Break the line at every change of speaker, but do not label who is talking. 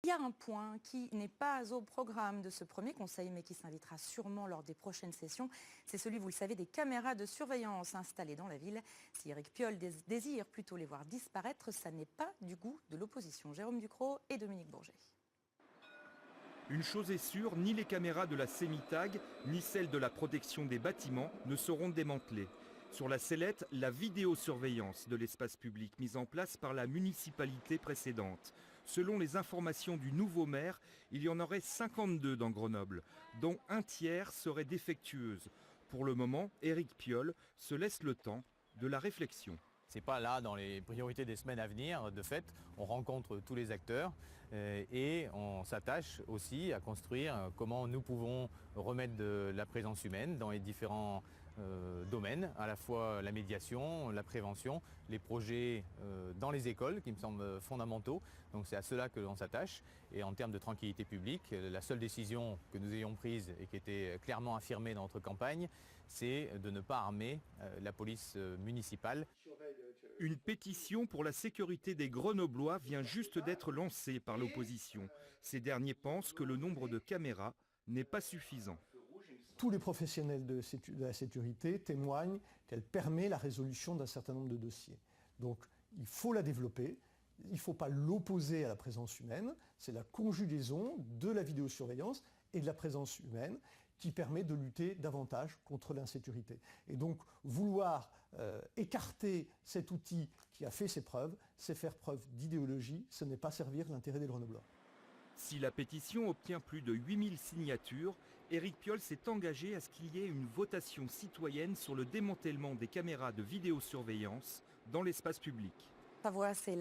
y a un point qui n'est pas au programme de ce premier conseil, mais qui s'invitera sûrement lors des prochaines sessions. C'est celui, vous le savez, des caméras de surveillance installées dans la ville. Si Éric Piolle désire plutôt les voir disparaître, ça n'est pas du goût de l'opposition. Jérôme Ducrot et Dominique Bourget.
Une chose est sûre, ni les caméras de la Sémitag, ni celles de la protection des bâtiments ne seront démantelées. Sur la sellette, la vidéosurveillance de l'espace public mise en place par la municipalité précédente. Selon les informations du nouveau maire, il y en aurait 52 dans Grenoble, dont un tiers serait défectueuse. Pour le moment, Éric Piolle se laisse le temps de la réflexion.
C'est pas là dans les priorités des semaines à venir. De fait, on rencontre tous les acteurs et on s'attache aussi à construire comment nous pouvons remettre de la présence humaine dans les différents domaines, à la fois la médiation, la prévention, les projets dans les écoles qui me semblent fondamentaux. Donc c'est à cela que l'on s'attache. Et en termes de tranquillité publique, la seule décision que nous ayons prise et qui était clairement affirmée dans notre campagne, c'est de ne pas armer la police municipale.
Une pétition pour la sécurité des Grenoblois vient juste d'être lancée par l'opposition. Ces derniers pensent que le nombre de caméras n'est pas suffisant.
Tous les professionnels de la sécurité témoignent qu'elle permet la résolution d'un certain nombre de dossiers. Donc il faut la développer, il ne faut pas l'opposer à la présence humaine, c'est la conjugaison de la vidéosurveillance et de la présence humaine qui permet de lutter davantage contre l'insécurité. Et donc vouloir écarter cet outil qui a fait ses preuves, c'est faire preuve d'idéologie, ce n'est pas servir l'intérêt des Grenoblois.
Si la pétition obtient plus de 8000 signatures, Éric Piolle s'est engagé à ce qu'il y ait une votation citoyenne sur le démantèlement des caméras de vidéosurveillance dans l'espace public.
Sa voix, c'est